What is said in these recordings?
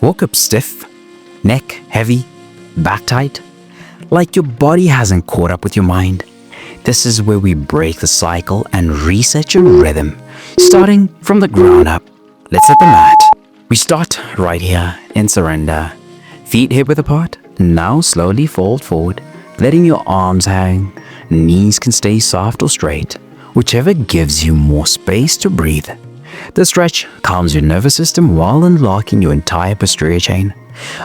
Woke up stiff, neck heavy, back tight, like your body hasn't caught up with your mind. This is where we break the cycle and reset your rhythm, starting from the ground up. Let's set the mat. We start right here in surrender. Feet hip width apart. Now slowly fold forward, letting your arms hang. Knees can stay soft or straight, whichever gives you more space to breathe. The stretch calms your nervous system while unlocking your entire posterior chain.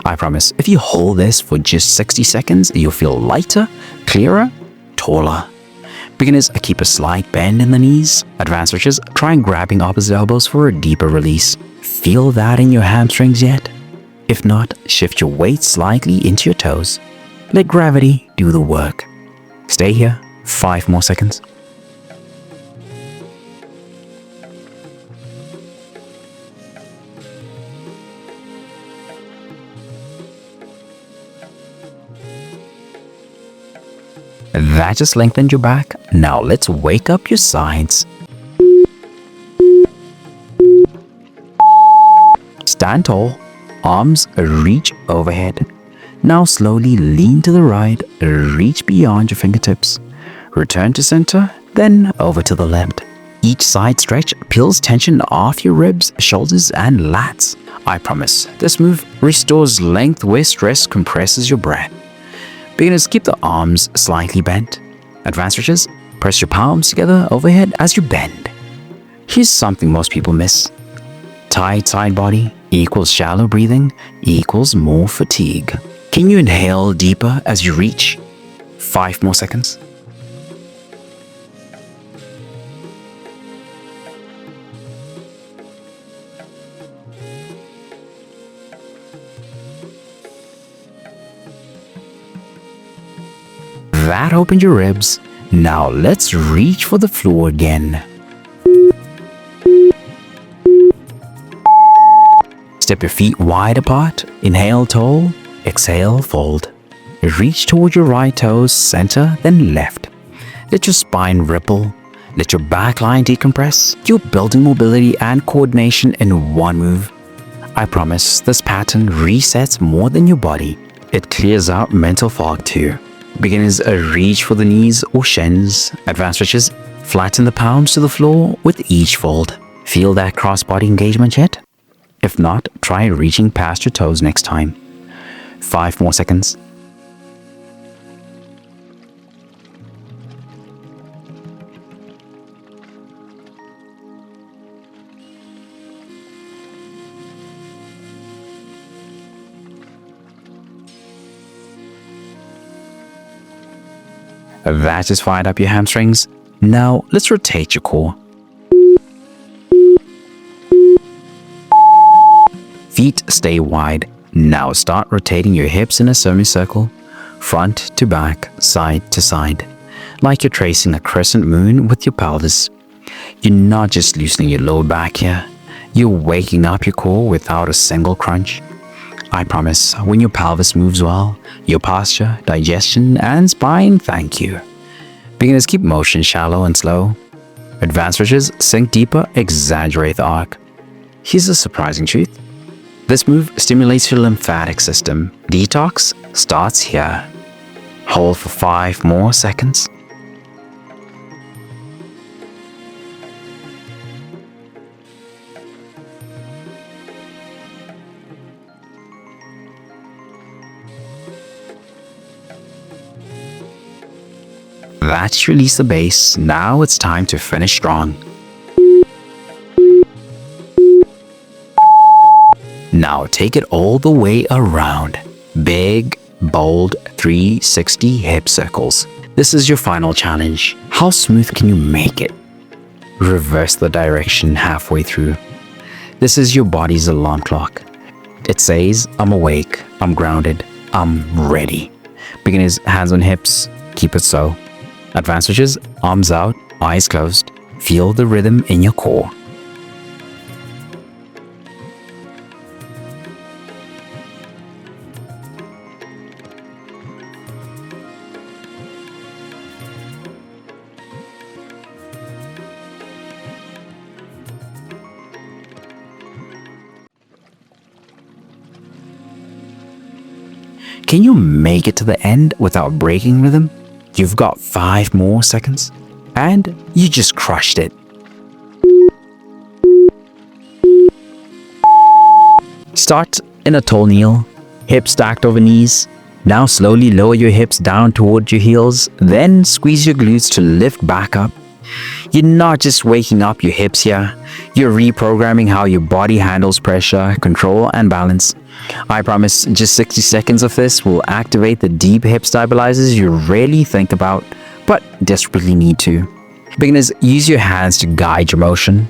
I promise, if you hold this for just 60 seconds, you'll feel lighter, clearer, taller. Beginners, keep a slight bend in the knees. Advanced stretches, try grabbing opposite elbows for a deeper release. Feel that in your hamstrings yet? If not, shift your weight slightly into your toes. Let gravity do the work. Stay here, 5 more seconds. That just lengthened your back. Now let's wake up your sides. Stand tall, arms reach overhead. Now slowly lean to the right, reach beyond your fingertips. Return to center, then over to the left. Each side stretch peels tension off your ribs, shoulders, and lats. I promise, this move restores length where stress compresses your breath. Beginners, keep the arms slightly bent. Advanced stretches, press your palms together overhead as you bend. Here's something most people miss. Tight side body equals shallow breathing equals more fatigue. Can you inhale deeper as you reach? 5 more seconds. That opened your ribs. Now let's reach for the floor again. Step your feet wide apart. Inhale tall, exhale fold. Reach toward your right toes, center, then left. Let your spine ripple. Let your back line decompress. You're building mobility and coordination in one move. I promise this pattern resets more than your body. It clears out mental fog too. Beginners, reach for the knees or shins. Advanced stretches, flatten the palms to the floor with each fold. Feel that cross-body engagement yet? If not, try reaching past your toes next time. 5 more seconds. That just fired up your hamstrings. Now let's rotate your core. Feet stay wide. Now start rotating your hips in a semicircle, front to back, side to side, like you're tracing a crescent moon with your pelvis. You're not just loosening your lower back here, you're waking up your core without a single crunch. I promise, when your pelvis moves well, your posture, digestion, and spine thank you. Beginners, keep motion shallow and slow. Advanced stretches, sink deeper, exaggerate the arc. Here's a surprising truth. This move stimulates your lymphatic system. Detox starts here. Hold for 5 more seconds. That's release the base. Now it's time to finish strong. Now take it all the way around. Big, bold 360 hip circles. This is your final challenge. How smooth can you make it? Reverse the direction halfway through. This is your body's alarm clock. It says, I'm awake, I'm grounded, I'm ready. Beginners, hands on hips, keep it so. Advanced stretches, arms out, eyes closed. Feel the rhythm in your core. Can you make it to the end without breaking rhythm? You've got 5 more seconds. And you just crushed it. Start in a tall kneel, hips stacked over knees. Now slowly lower your hips down toward your heels, then squeeze your glutes to lift back up. You're not just waking up your hips here, you're reprogramming how your body handles pressure, control, and balance. I promise just 60 seconds of this will activate the deep hip stabilizers you rarely think about, but desperately need to. Beginners, use your hands to guide your motion.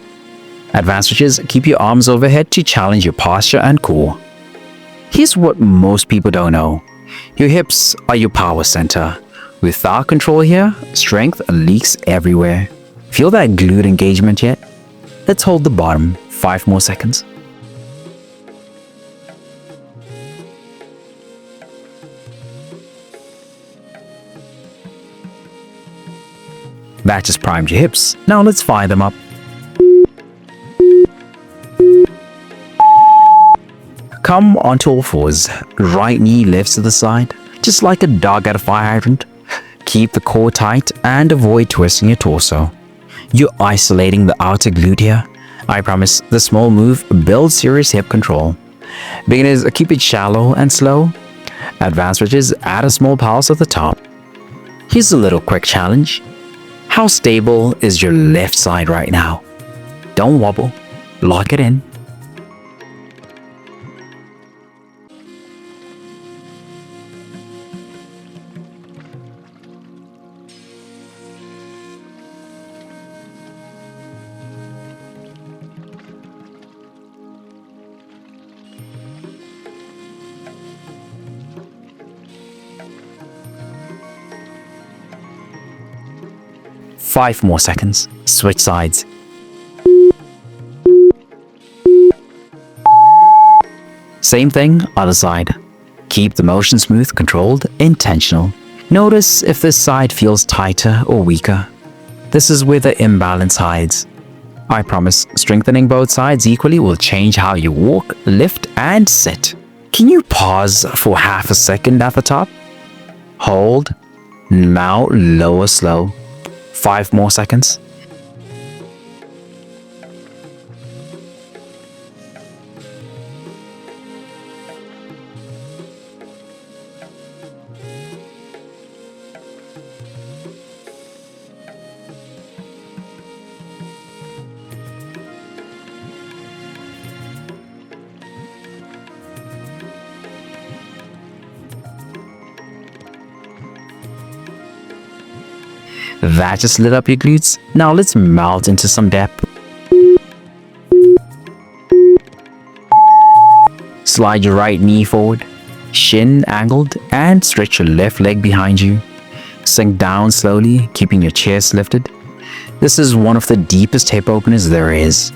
Advanced switches, keep your arms overhead to challenge your posture and core. Here's what most people don't know. Your hips are your power center. Without control here, strength leaks everywhere. Feel that glute engagement yet? Let's hold the bottom 5 more seconds. That just primed your hips. Now let's fire them up. Come onto all fours. Right knee lifts to the side, just like a dog at a fire hydrant. Keep the core tight and avoid twisting your torso. You're isolating the outer glute here. I promise the small move builds serious hip control. Beginners, keep it shallow and slow. Advanced switches, add a small pulse at the top. Here's a little quick challenge. How stable is your left side right now? Don't wobble. Lock it in. Five more seconds. Switch sides. Same thing, other side. Keep the motion smooth, controlled, intentional. Notice if this side feels tighter or weaker. This is where the imbalance hides. I promise, strengthening both sides equally will change how you walk, lift, and sit. Can you pause for half a second at the top? Hold. Now lower slow. 5 more seconds. That just lit up your glutes. Now let's melt into some depth. Slide your right knee forward, shin angled, and stretch your left leg behind you. Sink down slowly, keeping your chest lifted. This is one of the deepest hip openers there is.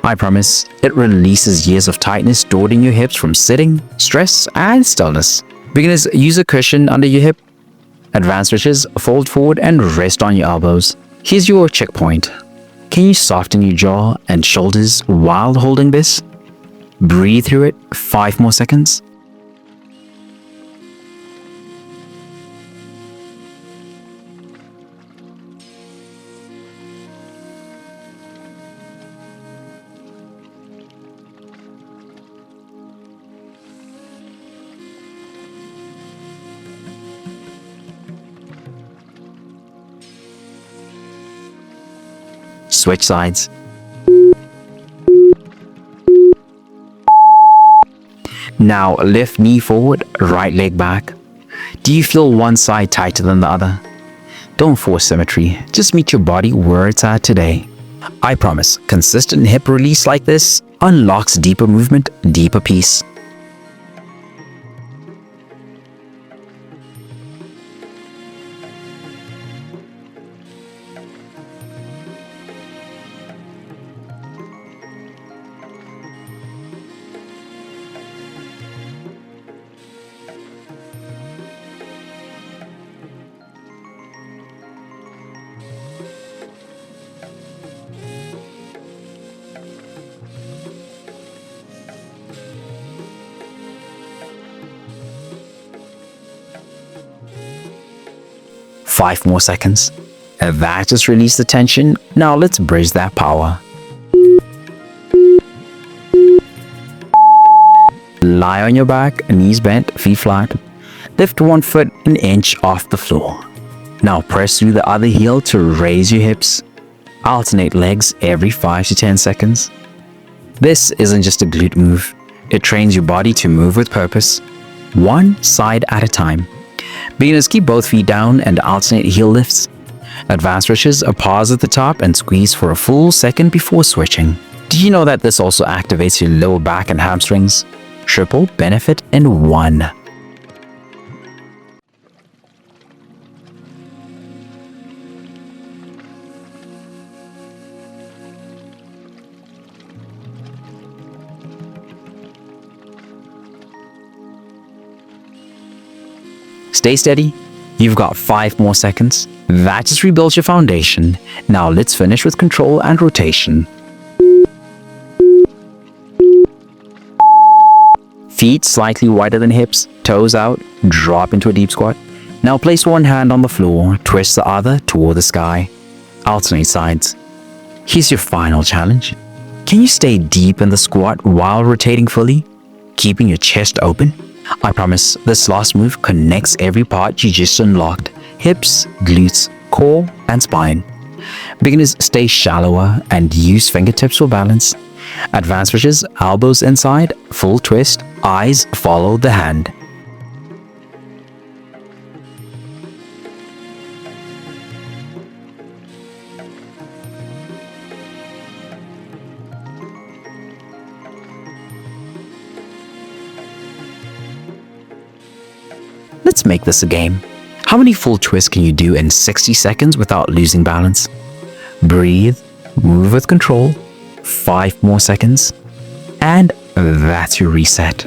I promise, it releases years of tightness stored in your hips from sitting, stress, and stillness. Beginners, use a cushion under your hip. Advanced switches, fold forward and rest on your elbows. Here's your checkpoint. Can you soften your jaw and shoulders while holding this? Breathe through it. 5 more seconds. Switch sides. Now lift knee forward, right leg back. Do you feel one side tighter than the other? Don't force symmetry, just meet your body where it's at today. I promise, consistent hip release like this unlocks deeper movement, deeper peace. 5 more seconds. That just released the tension. Now let's bridge that power. Lie on your back, knees bent, feet flat. Lift one foot an inch off the floor. Now press through the other heel to raise your hips. Alternate legs every 5 to 10 seconds. This isn't just a glute move. It trains your body to move with purpose, one side at a time. Beginners keep both feet down and alternate heel lifts. Advanced stretches are pause at the top and squeeze for a full second before switching. Did you know that this also activates your lower back and hamstrings? Triple benefit in one. Stay steady. You've got 5 more seconds. That just rebuilds your foundation. Now let's finish with control and rotation. Feet slightly wider than hips, toes out, drop into a deep squat. Now place one hand on the floor, twist the other toward the sky. Alternate sides. Here's your final challenge. Can you stay deep in the squat while rotating fully, keeping your chest open? I promise this last move connects every part you just unlocked: hips, glutes, core, and spine. Beginners stay shallower and use fingertips for balance. Advanced stretches, elbows inside, full twist, eyes follow the hand. Let's make this a game. How many full twists can you do in 60 seconds without losing balance? Breathe, move with control, 5 more seconds, and that's your reset.